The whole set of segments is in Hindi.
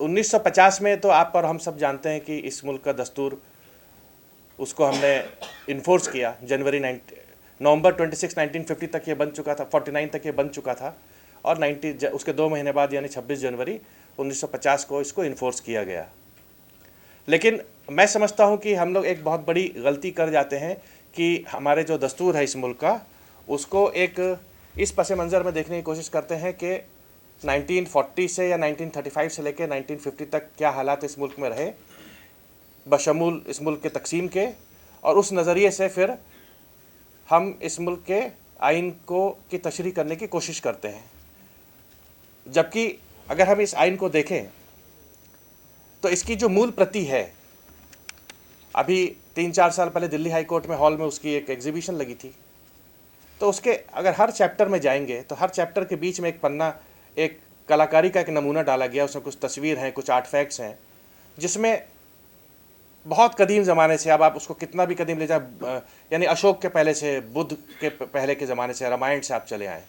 1950 में तो आप और हम सब जानते हैं कि इस मुल्क का दस्तूर, उसको हमने इन्फोर्स किया। नवंबर 26 1950 तक ये बन चुका था, 49 तक ये बन चुका था, और उसके 2 महीने बाद यानी 26 जनवरी 1950 को इसको इन्फोर्स किया गया। लेकिन मैं समझता हूँ कि हम लोग एक बहुत बड़ी गलती कर जाते हैं कि हमारे जो दस्तूर है इस मुल्क का, उसको एक इस पस मंज़र में देखने की कोशिश करते हैं कि 1940 से या 1935 से लेकर 1950 तक क्या हालात इस मुल्क में रहे, बशमूल इस मुल्क के तकसीम के, और उस नज़रिए से फिर हम इस मुल्क के आइन को की तशरीह करने की कोशिश करते हैं। जबकि अगर हम इस आइन को देखें तो इसकी जो मूल प्रति है, अभी 3-4 साल पहले दिल्ली हाई कोर्ट में हॉल में उसकी एक एग्जीबिशन लगी थी, तो उसके अगर हर चैप्टर में जाएंगे तो हर चैप्टर के बीच में एक पन्ना, एक कलाकारी का एक नमूना डाला गया, उसमें कुछ तस्वीर हैं, कुछ आर्टफैक्ट्स हैं, जिसमें बहुत कदीम ज़माने से, अब आप उसको कितना भी कदीम ले जाए, यानी अशोक के पहले से, बुद्ध के पहले के ज़माने से, रामायण से आप चले आएँ,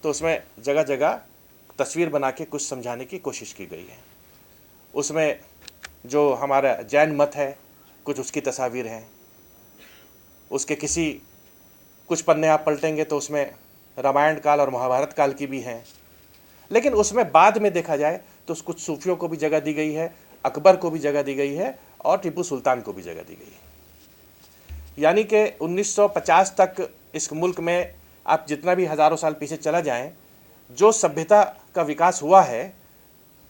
तो उसमें जगह जगह तस्वीर बना के कुछ समझाने की कोशिश की गई है। उसमें जो हमारा जैन मत है, कुछ उसकी तस्वीर हैं, उसके कुछ पन्ने आप पलटेंगे तो उसमें रामायण काल और महाभारत काल की भी हैं। लेकिन उसमें बाद में देखा जाए तो कुछ सूफियों को भी जगह दी गई है, अकबर को भी जगह दी गई है, और टीपू सुल्तान को भी जगह दी गई है। यानी कि 1950 तक इस मुल्क में आप जितना भी हज़ारों साल पीछे चला जाएं, जो सभ्यता का विकास हुआ है,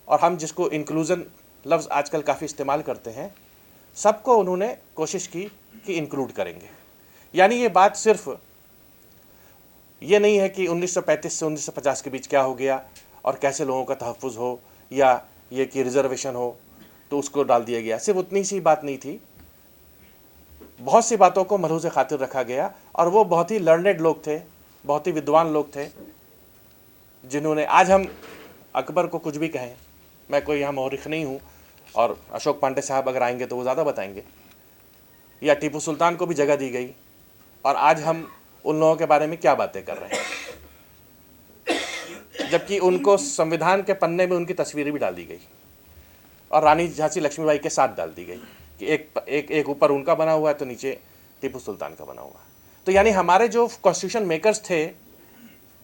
और हम जिसको इंक्लूज़न लफ्ज़ आजकल काफ़ी इस्तेमाल करते हैं, सबको उन्होंने कोशिश की कि इंक्लूड करेंगे। यानी ये बात सिर्फ ये नहीं है कि 1935 से 1950 के बीच क्या हो गया और कैसे लोगों का तहफ़्फ़ुज़ हो, या ये कि रिज़र्वेशन हो तो उसको डाल दिया गया, सिर्फ उतनी सी बात नहीं थी। बहुत सी बातों को मलहूज़ खातिर रखा गया, और वो बहुत ही लर्नेड लोग थे, बहुत ही विद्वान लोग थे, जिन्होंने, आज हम अकबर को कुछ भी कहें, मैं कोई यहाँ मौरिख नहीं हूँ, और अशोक पांडे साहब अगर आएंगे तो वो ज़्यादा बताएंगे, या टीपू सुल्तान को भी जगह दी गई, और आज हम उन लोगों के बारे में क्या बातें कर रहे हैं, जबकि उनको संविधान के पन्ने में उनकी तस्वीरें भी डाल दी गई, और रानी झांसी लक्ष्मीबाई के साथ डाल दी गई कि एक ऊपर उनका बना हुआ है तो नीचे टीपू सुल्तान का बना हुआ है। तो यानी हमारे जो कॉन्स्टिट्यूशन मेकर्स थे,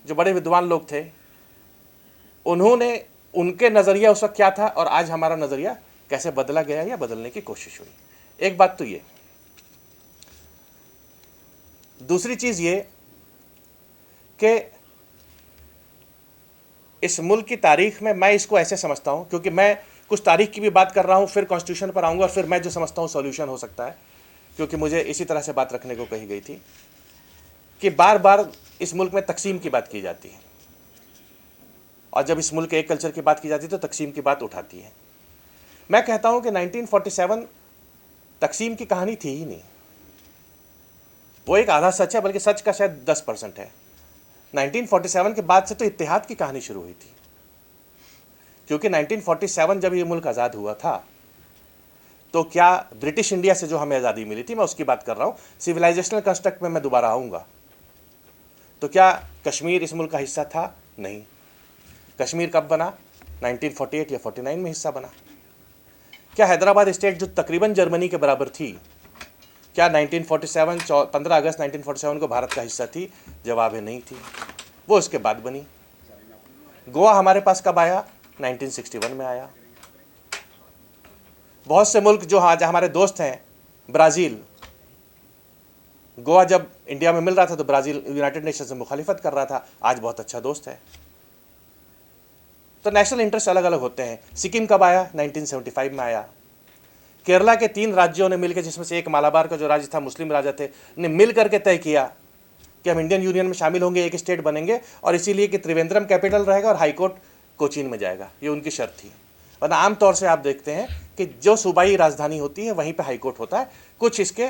जो बड़े विद्वान लोग थे, उन्होंने, उनके नज़रिया उस वक्त क्या था और आज हमारा नज़रिया कैसे बदला गया या बदलने की कोशिश हुई। एक बात तो ये। दूसरी चीज़ ये कि इस मुल्क की तारीख में मैं इसको ऐसे समझता हूँ, क्योंकि मैं कुछ तारीख की भी बात कर रहा हूँ, फिर कॉन्स्टिट्यूशन पर आऊँगा, और फिर मैं जो समझता हूँ सॉल्यूशन हो सकता है, क्योंकि मुझे इसी तरह से बात रखने को कही गई थी कि बार बार इस मुल्क में तकसीम की बात की जाती है, और जब इस मुल्क के एक कल्चर की बात की जाती है तो तकसीम की बात उठाती है। मैं कहता हूँ कि 1947 तकसीम की कहानी थी ही नहीं, वो एक आधा सच है, बल्कि सच का शायद 10% है। 1947 के बाद से तो इत्तेहाद की कहानी शुरू हुई थी, क्योंकि 1947 जब ये मुल्क आज़ाद हुआ था तो क्या ब्रिटिश इंडिया से जो हमें आज़ादी मिली थी, मैं उसकी बात कर रहा हूँ, सिविलाइजेशनल कंस्ट्रक्ट में मैं दोबारा आऊँगा, तो क्या कश्मीर इस मुल्क का हिस्सा था? नहीं। कश्मीर कब बना? 1948 या 49 में हिस्सा बना। क्या हैदराबाद स्टेट जो तकरीबन जर्मनी के बराबर थी, क्या 1947 15 अगस्त 1947 को भारत का हिस्सा थी? जवाब है नहीं थी, वो उसके बाद बनी। गोवा हमारे पास कब आया? 1961 में आया। बहुत से मुल्क जो आज हमारे दोस्त हैं, ब्राज़ील, गोवा जब इंडिया में मिल रहा था तो ब्राज़ील यूनाइटेड नेशन से मुखालिफत कर रहा था, आज बहुत अच्छा दोस्त है। तो नेशनल इंटरेस्ट अलग अलग होते हैं। सिक्किम कब आया? 1975 में आया। केरला के 3 राज्यों ने मिलकर, जिसमें से एक मालाबार का जो राज्य था, मुस्लिम राजा थे, ने मिल करके तय किया कि हम इंडियन यूनियन में शामिल होंगे, एक स्टेट बनेंगे, और इसीलिए कि त्रिवेंद्रम कैपिटल रहेगा और हाईकोर्ट कोचीन में जाएगा, ये उनकी शर्त थी। वरना आमतौर से आप देखते हैं कि जो सूबाई राजधानी होती है वहीं पे हाईकोर्ट होता है। कुछ इसके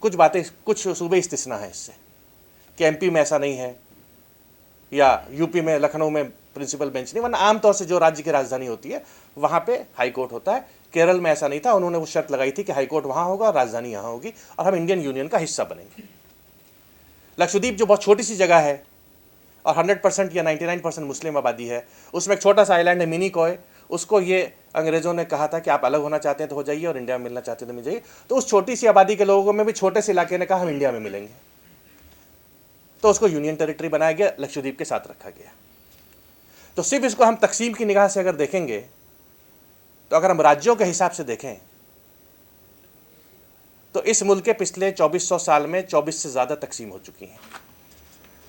कुछ बातें, कुछ सूबे इस्तिस्ना है इससे, कि एमपी में ऐसा नहीं है, या यूपी में, लखनऊ में प्रिंसिपल बेंच नहीं, वरना आमतौर से जो राज्य की राजधानी होती है वहाँ पे हाईकोर्ट होता है। केरल में ऐसा नहीं था, उन्होंने वो शर्त लगाई थी कि हाईकोर्ट वहाँ होगा और राजधानी यहाँ होगी, और हम इंडियन यूनियन का हिस्सा बनेंगे। लक्षद्वीप जो बहुत छोटी सी जगह है और 100% या 99% मुस्लिम आबादी है, उसमें एक छोटा सा आइलैंड है मिनी कॉय, उसको ये अंग्रेज़ों ने कहा था कि आप अलग होना चाहते हैं तो हो जाइए और इंडिया में मिलना चाहते हैं तो मिल जाइए। तो उस छोटी सी आबादी के लोगों में भी छोटे से इलाके ने कहा हम इंडिया में मिलेंगे, तो उसको यूनियन टेरिटरी बनाया गया, लक्षद्वीप के साथ रखा गया। तो सिर्फ इसको हम तकसीम की निगाह से अगर देखेंगे तो अगर हम राज्यों के हिसाब से देखें तो इस मुल्क के पिछले 2400 साल में 24 से ज़्यादा तकसीम हो चुकी हैं।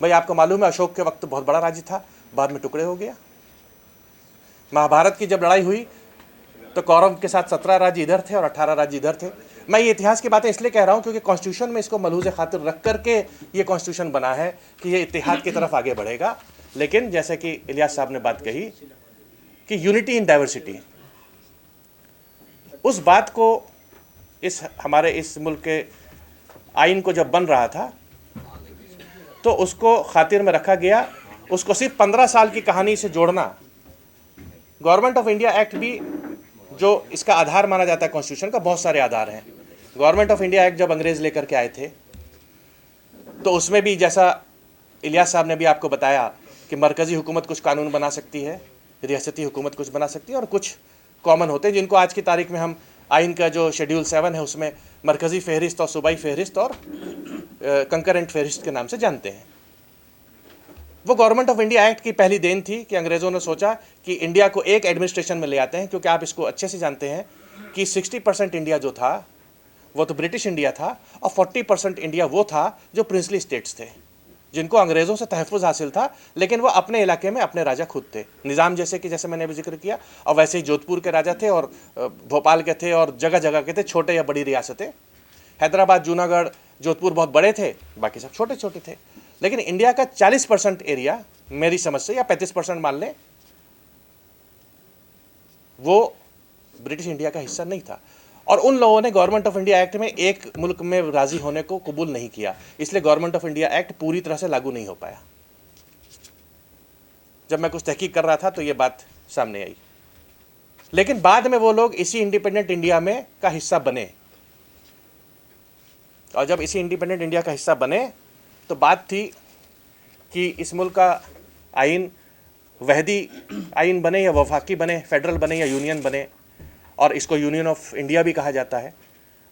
भाई आपको मालूम है अशोक के वक्त तो बहुत बड़ा राज्य था, बाद में टुकड़े हो गया। महाभारत की जब लड़ाई हुई तो कौरव के साथ 17 राज्य इधर थे और 18 राज्य इधर थे। मैं ये इतिहास की बातें इसलिए कह रहा हूँ क्योंकि कॉन्स्टिट्यूशन में इसको मलहूज़ खातिर रख करके ये कॉन्स्टिट्यूशन बना है कि ये इत्तेहाद की तरफ आगे बढ़ेगा। लेकिन जैसे कि इलियास साहब ने बात कही कि यूनिटी इन डाइवर्सिटी, उस बात को हमारे इस मुल्क के आइन को जब बन रहा था तो उसको खातिर में रखा गया। उसको सिर्फ 15 साल की कहानी से जोड़ना, गवर्नमेंट ऑफ इंडिया एक्ट भी जो इसका आधार माना जाता है कॉन्स्टिट्यूशन का, बहुत सारे आधार हैं। गवर्नमेंट ऑफ इंडिया एक्ट जब अंग्रेज़ लेकर के आए थे तो उसमें भी जैसा इलियास साहब ने भी आपको बताया कि मरकज़ी हुकूमत कुछ कानून बना सकती है, रियासती हुकूमत कुछ बना सकती है और कुछ कॉमन होते हैं जिनको आज की तारीख में हम आइन का जो शेड्यूल 7 है उसमें मरकज़ी फहरिस्त और सूबाई फहरिस्त और कंकरेंट फहरिस्त के नाम से जानते हैं। वो गवर्नमेंट ऑफ इंडिया एक्ट की पहली देन थी कि अंग्रेज़ों ने सोचा कि इंडिया को एक एडमिनिस्ट्रेशन में ले आते हैं, क्योंकि आप इसको अच्छे से जानते हैं कि 60% इंडिया जो था वो तो ब्रिटिश इंडिया था और 40% इंडिया वो था जो प्रिंसली स्टेट्स थे जिनको अंग्रेज़ों से तहफ़्फ़ुज़ हासिल था, लेकिन वो अपने इलाके में अपने राजा खुद थे। निज़ाम जैसे मैंने अभी जिक्र किया, और वैसे ही जोधपुर के राजा थे और भोपाल के थे और जगह जगह के थे, छोटे या बड़ी रियासतें। हैदराबाद, जूनागढ़, जोधपुर बहुत बड़े थे, बाकी सब छोटे छोटे थे। लेकिन इंडिया का 40% एरिया मेरी समझ से, या 35% मान लें, वो ब्रिटिश इंडिया का हिस्सा नहीं था। और उन लोगों ने गवर्नमेंट ऑफ इंडिया एक्ट में एक मुल्क में राजी होने को कबूल नहीं किया, इसलिए गवर्नमेंट ऑफ इंडिया एक्ट पूरी तरह से लागू नहीं हो पाया। जब मैं कुछ तहकीक कर रहा था तो ये बात सामने आई। लेकिन बाद में वो लोग इसी इंडिपेंडेंट इंडिया में का हिस्सा बने, और जब इसी इंडिपेंडेंट इंडिया का हिस्सा बने तो बात थी कि इस मुल्क का आइन वहदी आइन बने या वफाकी बने, फेडरल बने या यूनियन बने, और इसको यूनियन ऑफ इंडिया भी कहा जाता है।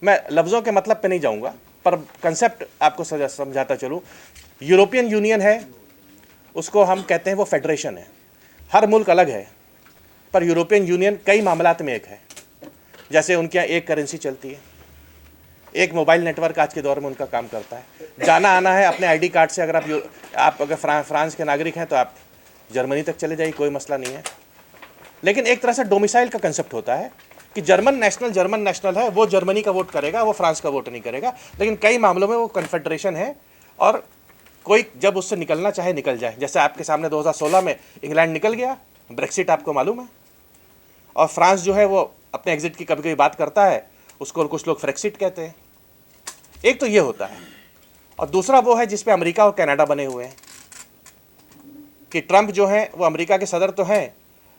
मैं लफ्ज़ों के मतलब पे नहीं जाऊंगा, पर कंसेप्ट आपको समझाता चलूँ। यूरोपियन यूनियन है, उसको हम कहते हैं वो फेडरेशन है, हर मुल्क अलग है, पर यूरोपियन यूनियन कई मामलात में एक है। जैसे उनके यहाँ एक करेंसी चलती है, एक मोबाइल नेटवर्क आज के दौर में उनका काम करता है, जाना आना है अपने आईडी कार्ड से। अगर आप अगर फ्रांस के नागरिक हैं तो आप जर्मनी तक चले जाइए, कोई मसला नहीं है। लेकिन एक तरह से डोमिसाइल का कंसेप्ट होता है कि जर्मन नेशनल है, वो जर्मनी का वोट करेगा, वो फ्रांस का वोट नहीं करेगा। लेकिन कई मामलों में वो कन्फेडरेशन है और कोई जब उससे निकलना चाहे निकल जाए। जैसे आपके सामने 2016 में इंग्लैंड निकल गया, ब्रेक्सिट आपको मालूम है, और फ्रांस जो है वो अपने एग्जिट की कभी कभी बात करता है, उसको कुछ लोग फ्रेक्सिट कहते हैं। एक तो ये होता है, और दूसरा वो है जिसपे अमेरिका और कनाडा बने हुए हैं कि ट्रंप जो है वो अमेरिका के सदर तो हैं,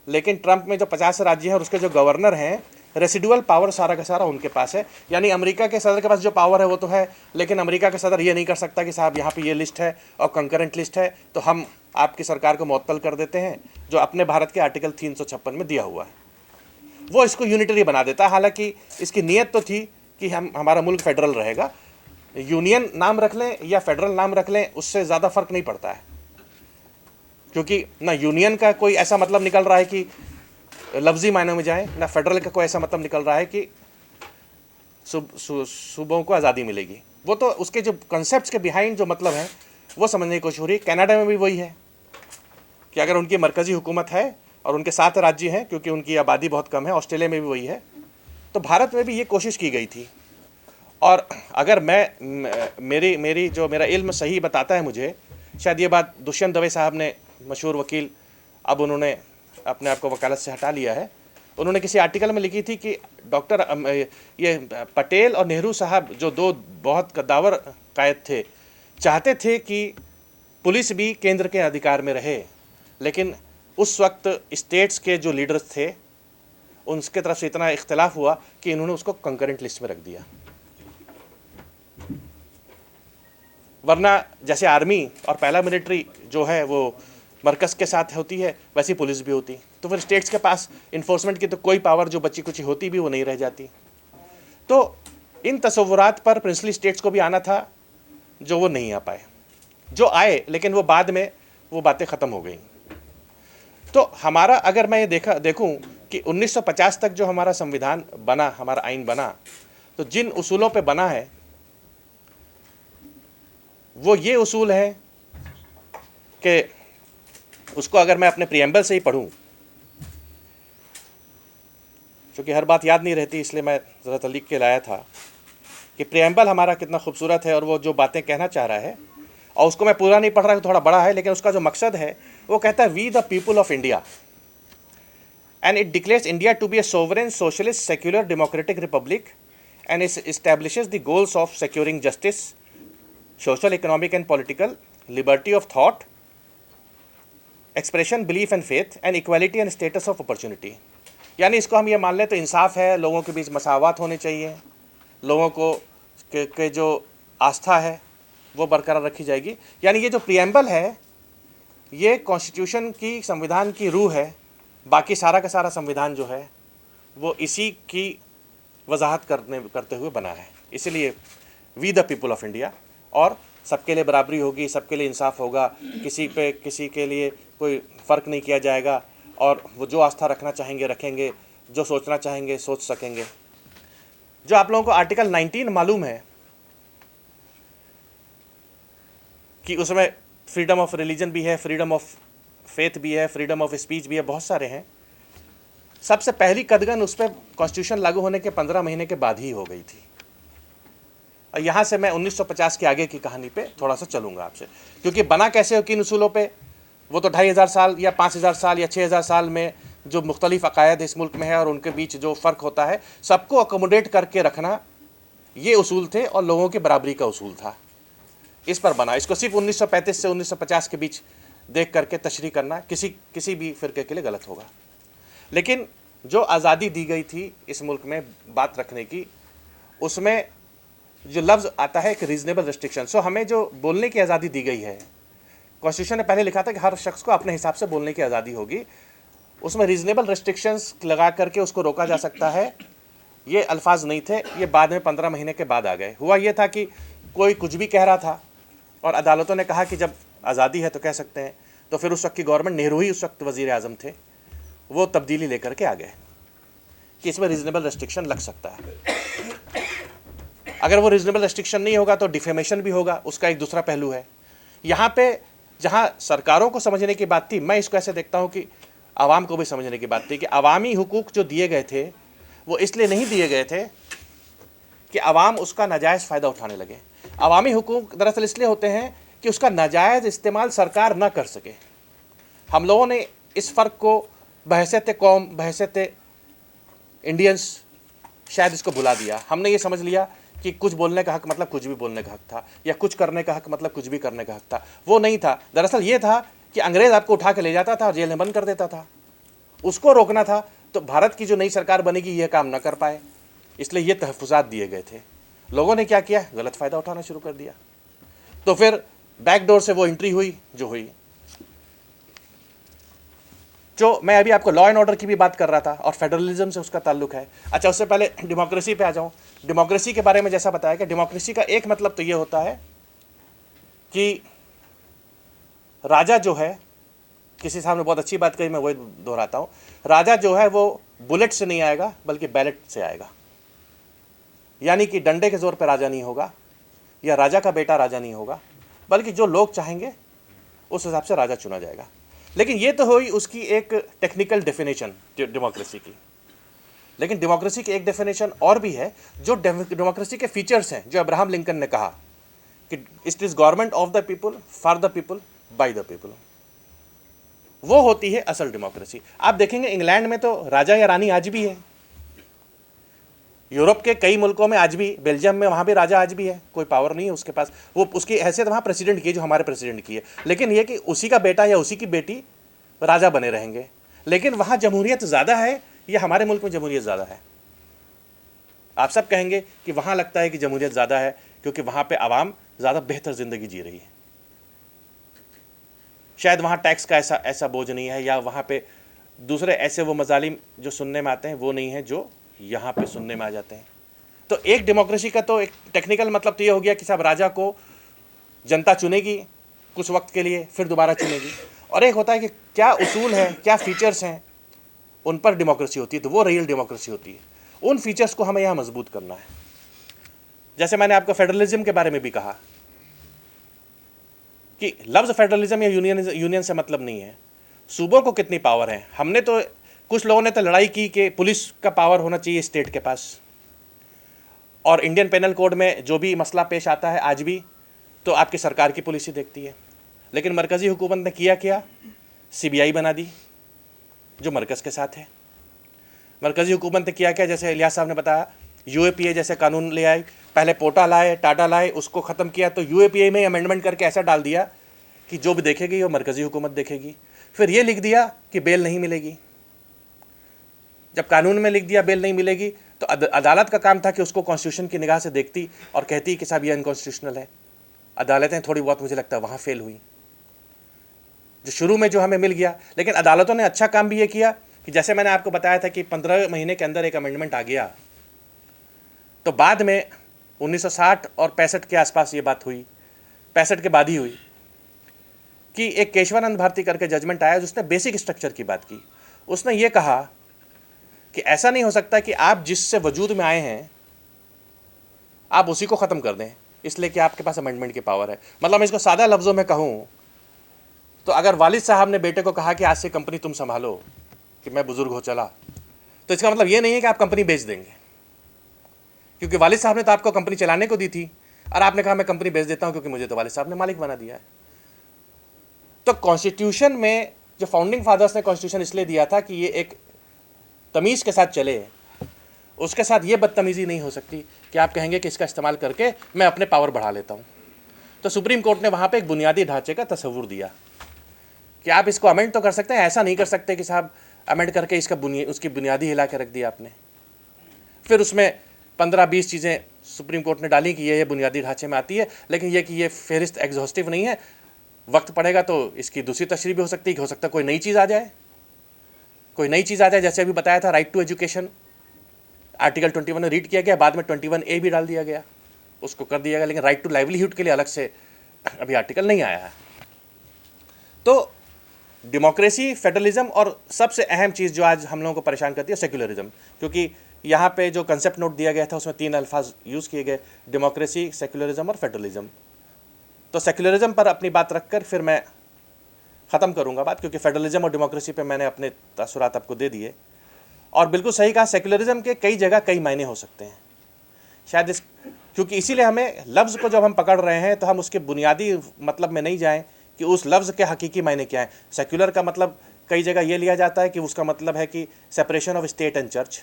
लेकिन ट्रंप में जो 50 राज्य हैं और उसके जो गवर्नर हैं, रेसिडुअल पावर सारा का सारा उनके पास है। यानी अमेरिका के सदर के पास जो पावर है वो तो है, लेकिन अमेरिका के सदर ये नहीं कर सकता कि साहब यहाँ पे ये लिस्ट है और कंकरेंट लिस्ट है तो हम आपकी सरकार को मुअत्तल कर देते हैं, जो अपने भारत के आर्टिकल 356 में दिया हुआ है। वो इसको यूनिटरी बना देता है। हालांकि इसकी नीयत तो थी कि हमारा मुल्क फेडरल रहेगा। यूनियन नाम रख लें या फेडरल नाम रख लें, उससे ज़्यादा फ़र्क नहीं पड़ता है, क्योंकि ना यूनियन का कोई ऐसा मतलब निकल रहा है कि लफ्ज़ी मायनों में जाए, ना फेडरल का कोई ऐसा मतलब निकल रहा है कि सूबों को आज़ादी मिलेगी। वो तो उसके जो कंसेप्ट के बिहाइंड जो मतलब है वो समझने की कोशिश हो रही है। कनाडा में भी वही है कि अगर उनकी मरकज़ी हुकूमत है और उनके 7 राज्य हैं, क्योंकि उनकी आबादी बहुत कम है, ऑस्ट्रेलिया में भी वही है, तो भारत में भी ये कोशिश की गई थी। और अगर मेरा इल्म सही बताता है मुझे, शायद ये बात दुष्यंत दवे साहब ने, मशहूर वकील, अब उन्होंने अपने आप को वकालत से हटा लिया है, उन्होंने किसी आर्टिकल में लिखी थी कि डॉक्टर ये पटेल और नेहरू साहब जो 2 बहुत कद्दावर कायद थे, चाहते थे कि पुलिस भी केंद्र के अधिकार में रहे, लेकिन उस वक्त स्टेट्स के जो लीडर्स थे उनके तरफ से इतना इख्तलाफ हुआ कि इन्होंने उसको कंकरेंट लिस्ट में रख दिया। वरना जैसे आर्मी और पहला मिलिट्री जो है वो मरकज़ के साथ होती है, वैसी पुलिस भी होती। तो फिर स्टेट्स के पास इन्फोर्समेंट की तो कोई पावर जो बची कुछ होती भी वो नहीं रह जाती। तो इन तसव्वुरात पर प्रिंसली स्टेट्स को भी आना था, जो वो नहीं आ पाए, जो आए लेकिन वो बाद में वो बातें ख़त्म हो गई। तो हमारा अगर मैं ये देखूं कि 1950 तक जो हमारा संविधान बना, हमारा आइन बना, तो जिन उसूलों पे बना है वो ये उसूल है कि उसको अगर मैं अपने प्रियम्बल से ही पढ़ूं, क्योंकि हर बात याद नहीं रहती इसलिए मैं ज़रा लिख के लाया था कि प्रियम्बल हमारा कितना खूबसूरत है और वो जो बातें कहना चाह रहा है, और उसको मैं पूरा नहीं पढ़ रहा, थोड़ा बड़ा है, लेकिन उसका जो मकसद है वो कहता है we the people of India and it declares India to be a sovereign socialist secular democratic republic and it establishes the goals of securing justice, social, economic and political, liberty of thought, expression, belief and faith and equality and status of opportunity. यानी इसको हम ये मान लें तो इंसाफ है, लोगों के बीच मसावत होनी चाहिए, लोगों को के जो आस्था है वो बरकरार रखी जाएगी। यानी ये जो प्रियम्बल है ये कॉन्स्टिट्यूशन की, संविधान की रूह है। बाकी सारा का सारा संविधान जो है वो इसी की वजाहत करते हुए बना है। इसीलिए we the people of India, और सबके लिए बराबरी होगी, सबके लिए इंसाफ होगा, किसी के लिए कोई फ़र्क नहीं किया जाएगा, और वो जो आस्था रखना चाहेंगे रखेंगे, जो सोचना चाहेंगे सोच सकेंगे। जो आप लोगों को आर्टिकल 19 मालूम है कि उसमें फ्रीडम ऑफ रिलीजन भी है, फ्रीडम ऑफ फेथ भी है, फ्रीडम ऑफ स्पीच भी है, बहुत सारे हैं। सबसे पहली कदगन उस पर कॉन्स्टिट्यूशन लागू होने के 15 महीने के बाद ही हो गई थी। और यहाँ से मैं 1950 के आगे की कहानी पे थोड़ा सा चलूँगा आपसे, क्योंकि बना कैसे हो किन उसूलों पे, वो तो 2500 साल या 5000 साल या 6000 साल में जो मुख्तलिफ अकायद इस मुल्क में है और उनके बीच जो फ़र्क होता है सबको अकोमोडेट करके रखना, ये उसूल थे और लोगों की बराबरी का उसूल था। इस पर बना। इसको सिर्फ 1935 से 1950 के बीच देख करके तशरीह करना किसी भी फ़िरके के लिए गलत होगा। लेकिन जो आज़ादी दी गई थी इस मुल्क में बात रखने की, उसमें जो लफ्ज़ आता है कि रीज़नेबल रिस्ट्रिक्शन। सो हमें जो बोलने की आज़ादी दी गई है, कॉन्स्टिट्यूशन ने पहले लिखा था कि हर शख्स को अपने हिसाब से बोलने की आज़ादी होगी, उसमें रीज़नेबल रिस्ट्रिक्शंस लगा करके उसको रोका जा सकता है। ये अल्फाज नहीं थे, ये बाद में 15 महीने के बाद आ गए। हुआ ये था कि कोई कुछ भी कह रहा था और अदालतों ने कहा कि जब आज़ादी है तो कह सकते हैं, तो फिर उस वक्त की गवर्नमेंट, नेहरू ही उस वक्त वज़ीर आज़म थे, वो तब्दीली लेकर के आ गए कि इसमें रीज़नेबल रिस्ट्रिक्शन लग सकता है। अगर वो रीज़नेबल रिस्ट्रिक्शन नहीं होगा तो डिफेमेशन भी होगा, उसका एक दूसरा पहलू है। यहाँ पे जहाँ सरकारों को समझने की बात थी, मैं इसको ऐसे देखता हूँ कि आवाम को भी समझने की बात थी कि अवामी हुकूक जो दिए गए थे वो इसलिए नहीं दिए गए थे कि अवाम उसका नाजायज़ फ़ायदा उठाने लगे। अवामी हुकूक दरअसल इसलिए होते हैं कि उसका नाजायज़ इस्तेमाल सरकार ना कर सके। हम लोगों ने इस फ़र्क को बहैसियत कौम, बहैसियत इंडियंस शायद इसको भुला दिया। हमने ये समझ लिया कि कुछ बोलने का हक मतलब कुछ भी बोलने का हक था, या कुछ करने का हक मतलब कुछ भी करने का हक था। वो नहीं था। दरअसल ये था कि अंग्रेज़ आपको उठा के ले जाता था और जेल में बंद कर देता था, उसको रोकना था। तो भारत की जो नई सरकार बनेगी ये काम ना कर पाए, इसलिए ये तहफ़्फ़ुज़ात दिए गए थे। लोगों ने क्या किया, गलत फ़ायदा उठाना शुरू कर दिया। तो फिर बैकडोर से वो एंट्री हुई जो हुई। जो मैं अभी आपको लॉ एंड ऑर्डर की भी बात कर रहा था और फेडरलिज्म से उसका ताल्लुक है। अच्छा, उससे पहले डेमोक्रेसी पे आ जाऊं। डेमोक्रेसी के बारे में जैसा बताया कि डेमोक्रेसी का एक मतलब तो ये होता है कि राजा जो है, किसी साहब ने बहुत अच्छी बात कही, मैं वही दोहराता हूँ, राजा जो है वो बुलेट से नहीं आएगा बल्कि बैलेट से आएगा। यानी कि डंडे के जोर पर राजा नहीं होगा, या राजा का बेटा राजा नहीं होगा, बल्कि जो लोग चाहेंगे उस हिसाब से राजा चुना जाएगा। लेकिन ये तो हुई उसकी एक टेक्निकल डेफिनेशन डेमोक्रेसी की। लेकिन डेमोक्रेसी की एक डेफिनेशन और भी है, जो डेमोक्रेसी के फीचर्स हैं, जो अब्राहम लिंकन ने कहा कि it is government of the people, for the people, by the people. वो होती है असल डेमोक्रेसी। आप देखेंगे इंग्लैंड में तो राजा या रानी आज भी है, यूरोप के कई मुल्कों में आज भी, बेल्जियम में वहाँ भी राजा आज भी है, कोई पावर नहीं है उसके पास, वो उसकी हैसियत वहाँ प्रेसिडेंट की है जो हमारे प्रेसिडेंट की है। लेकिन ये कि उसी का बेटा या उसी की बेटी राजा बने रहेंगे। लेकिन वहाँ जमहूरियत ज़्यादा है या हमारे मुल्क में जमहूरियत ज़्यादा है? आप सब कहेंगे कि वहाँ लगता है कि जमहूरियत ज़्यादा है क्योंकि वहाँ पे आवाम ज़्यादा बेहतर ज़िंदगी जी रही है। शायद वहाँ टैक्स का ऐसा बोझ नहीं है, या वहाँ पे दूसरे ऐसे वो मजालिम जो सुनने में आते हैं वो नहीं है जो यहाँ पे सुनने में आ जाते हैं। तो एक डेमोक्रेसी का तो एक टेक्निकल मतलब तो ये हो गया कि साहब राजा को जनता चुनेगी कुछ वक्त के लिए, फिर दोबारा चुनेगी, और एक होता है कि क्या उसूल हैं, क्या फीचर्स हैं, उन पर डेमोक्रेसी होती है, तो वो रियल डेमोक्रेसी होती है। उन फीचर्स को हमें यहाँ मजबूत करना है। जैसे मैंने आपको फेडरलिज्म के बारे में भी कहा कि लफ्ज़ फेडरलिज्म या यूनियन से मतलब नहीं है, सूबों को कितनी पावर है। हमने तो, कुछ लोगों ने तो लड़ाई की कि पुलिस का पावर होना चाहिए स्टेट के पास, और इंडियन पेनल कोड में जो भी मसला पेश आता है आज भी तो आपकी सरकार की पुलिस ही देखती है। लेकिन मरकज़ी हुकूमत ने किया क्या, सीबीआई बना दी जो मरकज़ के साथ है। मरकज़ी हुकूमत ने किया क्या, जैसे इलियास साहब ने बताया, यूएपीए जैसे कानून ले आई, पहले पोटा लाए, टाटा लाए, उसको ख़त्म किया, तो यूएपीए में अमेंडमेंट करके ऐसा डाल दिया कि जो भी देखेगी वो मरकज़ी हुकूमत देखेगी। फिर ये लिख दिया कि बेल नहीं मिलेगी। जब कानून में लिख दिया बेल नहीं मिलेगी, तो अदालत का काम था कि उसको कॉन्स्टिट्यूशन की निगाह से देखती और कहती कि साहब ये अनकॉन्स्टिट्यूशनल है। अदालतें थोड़ी बहुत मुझे लगता है वहाँ फेल हुई, जो शुरू में जो हमें मिल गया। लेकिन अदालतों ने अच्छा काम भी ये किया कि जैसे मैंने आपको बताया था कि 15 महीने के अंदर एक अमेंडमेंट आ गया, तो बाद में 1960 और 65 के आसपास ये बात हुई, 65 के बाद ही हुई, कि एक केशवानंद भारती करके जजमेंट आया जिसने बेसिक स्ट्रक्चर की बात की। उसने ये कहा कि ऐसा नहीं हो सकता कि आप जिससे वजूद में आए हैं आप उसी को ख़त्म कर दें इसलिए कि आपके पास अमेंडमेंट की पावर है। मतलब मैं इसको सादा लफ्ज़ों में कहूँ तो अगर वालिद साहब ने बेटे को कहा कि आज से कंपनी तुम संभालो कि मैं बुज़ुर्ग हो चला, तो इसका मतलब ये नहीं है कि आप कंपनी बेच देंगे, क्योंकि वालिद साहब ने तो आपको कंपनी चलाने को दी थी और आपने कहा मैं कंपनी बेच देता हूँ क्योंकि मुझे तो वालिद साहब ने मालिक बना दिया है। तो कॉन्स्टिट्यूशन में जो फाउंडिंग फादर्स ने कॉन्स्टिट्यूशन इसलिए दिया था कि ये एक तमीज़ के साथ चले, उसके साथ ये बदतमीज़ी नहीं हो सकती कि आप कहेंगे कि इसका इस्तेमाल करके मैं अपने पावर बढ़ा लेता हूँ। तो सुप्रीम कोर्ट ने वहाँ पे एक बुनियादी ढांचे का तस्वुर दिया कि आप इसको अमेंड तो कर सकते हैं, ऐसा नहीं कर सकते कि साहब अमेंड करके इसका उसकी बुनियादी हिला के रख दिया आपने। फिर उसमें 15-20 चीज़ें सुप्रीम कोर्ट ने डाली कि ये बुनियादी ढांचे में आती है, लेकिन ये कि ये फहरिस्त एग्जॉस्टिव नहीं है, वक्त पड़ेगा तो इसकी दूसरी तशरीह भी हो सकती है कि हो सकता है कोई नई चीज़ आ जाए, कोई नई चीज़ आ जाए। जैसे अभी बताया था राइट टू एजुकेशन, आर्टिकल 21 में रीड किया गया, बाद में 21A भी डाल दिया गया, उसको कर दिया गया, लेकिन राइट टू लाइवलीहुड के लिए अलग से अभी आर्टिकल नहीं आया है। तो डेमोक्रेसी, फेडरलिज्म और सबसे अहम चीज़ जो आज हम लोगों को परेशान करती है सेक्युलरिज्म, क्योंकि यहाँ पे जो कंसेप्ट नोट दिया गया था उसमें 3 अल्फाज यूज़ किए गए, डेमोक्रेसी, सेक्युलरिज्म और फेडरलिज्म। तो सेक्युलरिज्म पर अपनी बात रखकर फिर मैं ख़त्म करूँगा बात, क्योंकि फेडरलिज्म और डेमोक्रेसी पे मैंने अपने तसुरात आपको दे दिए। और बिल्कुल सही कहा, सेक्युलरिज्म के कई जगह कई मायने हो सकते हैं शायद क्योंकि इसीलिए हमें लफ्ज़ को जब हम पकड़ रहे हैं तो हम उसके बुनियादी मतलब में नहीं जाएं कि उस लफ्ज़ के हकीकी मायने क्या है। सेक्युलर का मतलब कई जगह ये लिया जाता है कि उसका मतलब है कि separation of state and church,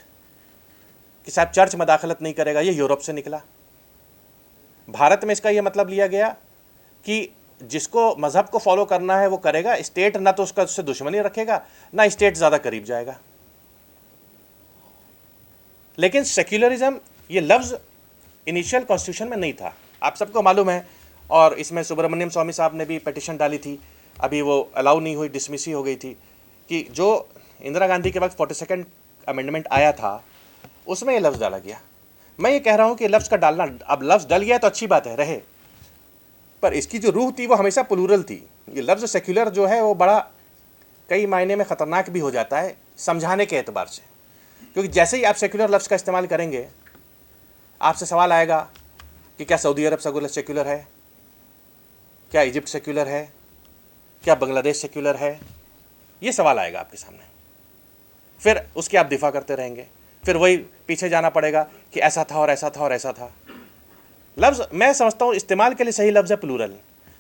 कि साहब चर्च मदाखलत नहीं करेगा, ये यूरोप से निकला। भारत में इसका ये मतलब लिया गया कि जिसको मज़हब को फॉलो करना है वो करेगा, स्टेट ना तो उससे दुश्मनी रखेगा ना स्टेट ज़्यादा करीब जाएगा। लेकिन सेक्युलरिज्म ये लफ्ज़ इनिशियल कॉन्स्टिट्यूशन में नहीं था, आप सबको मालूम है, और इसमें सुब्रमण्यम स्वामी साहब ने भी पिटिशन डाली थी, अभी वो अलाउ नहीं हुई, डिसमिस ही हो गई थी, कि जो इंदिरा गांधी के वक्त 42nd अमेंडमेंट आया था उसमें ये लफ्ज़ डाला गया। मैं ये कह रहा हूँ कि लफ्ज़ का डालना, अब लफ्ज़ डल गया तो अच्छी बात है, रहे, पर इसकी जो रूह थी वो हमेशा प्लूरल थी। ये लफ्ज़ सेक्युलर जो है वो बड़ा कई मायने में ख़तरनाक भी हो जाता है समझाने के एतबार से, क्योंकि जैसे ही आप सेक्युलर लफ्ज़ का इस्तेमाल करेंगे आपसे सवाल आएगा कि क्या सऊदी अरब सेक्युलर है, क्या इजिप्ट सेक्युलर है, क्या बांग्लादेश सेक्युलर है, ये सवाल आएगा आपके सामने। फिर उसकी आप दिफा करते रहेंगे, फिर वही पीछे जाना पड़ेगा कि ऐसा था और ऐसा था और ऐसा था। लफ्ज़ मैं समझता हूँ इस्तेमाल के लिए सही लफ्ज़ है प्लूरल।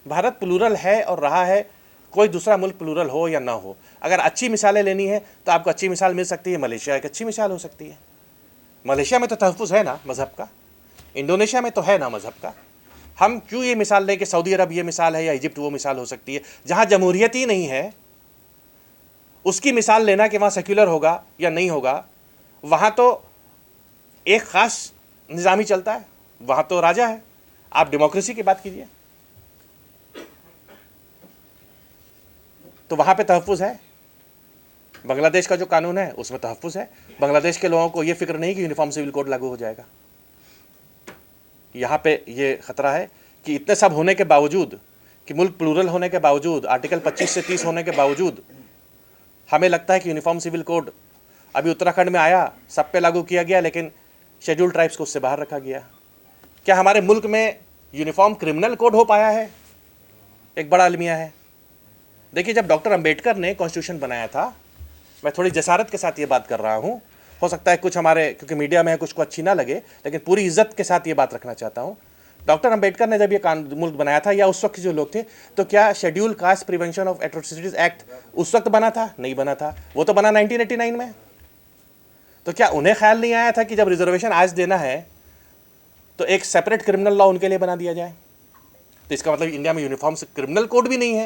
भारत प्लूरल है और रहा है, कोई दूसरा मुल्क प्लूरल हो या ना हो। अगर अच्छी मिसालें लेनी है तो आपको अच्छी मिसाल मिल सकती है, मलेशिया एक अच्छी मिसाल हो सकती है। मलेशिया में तो तहफ़्फ़ुज़ है ना मज़हब का, इंडोनेशिया में तो है ना मज़हब का। हम क्यों ये मिसाल लें कि सऊदी अरब ये मिसाल है या इजिप्ट वो मिसाल हो सकती है। जहाँ जमहूरियत ही नहीं है उसकी मिसाल लेना कि वहाँ सेक्युलर होगा या नहीं होगा, वहाँ तो एक ख़ास निज़ामी चलता है, वहाँ तो राजा है। आप डेमोक्रेसी की बात कीजिए तो वहाँ पे तहफ़्फ़ुज़ है। बांग्लादेश का जो कानून है उसमें तहफ़्फ़ुज़ है। बांग्लादेश के लोगों को ये फ़िक्र नहीं कि यूनिफ़ॉर्म सिविल कोड लागू हो जाएगा। यहाँ पे ये ख़तरा है कि इतने सब होने के बावजूद, कि मुल्क प्लूरल होने के बावजूद, आर्टिकल 25 से 30 होने के बावजूद हमें लगता है कि यूनिफ़ॉर्म सिविल कोड अभी उत्तराखंड में आया, सब पे लागू किया गया, लेकिन शेड्यूल्ड ट्राइब्स को उससे बाहर रखा गया। क्या हमारे मुल्क में यूनिफ़ॉर्म क्रिमिनल कोड हो पाया है? एक बड़ा अलमिया है। देखिए, जब डॉक्टर अंबेडकर ने कॉन्स्टिट्यूशन बनाया था, मैं थोड़ी जसारत के साथ ये बात कर रहा हूँ, हो सकता है कुछ हमारे, क्योंकि मीडिया में है, कुछ को अच्छी ना लगे, लेकिन पूरी इज्जत के साथ ये बात रखना चाहता हूँ। डॉक्टर अंबेडकर ने जब ये मुल्क बनाया था, या उस वक्त के जो लोग थे, तो क्या schedule caste prevention of atrocities act उस वक्त बना था? नहीं बना था। वो तो बना 1989 में। तो क्या उन्हें ख्याल नहीं आया था कि जब रिजर्वेशन आज देना है तो एक सेपरेट क्रिमिनल लॉ उनके लिए बना दिया जाए? तो इसका मतलब इंडिया में यूनिफॉर्म क्रिमिनल कोड भी नहीं है।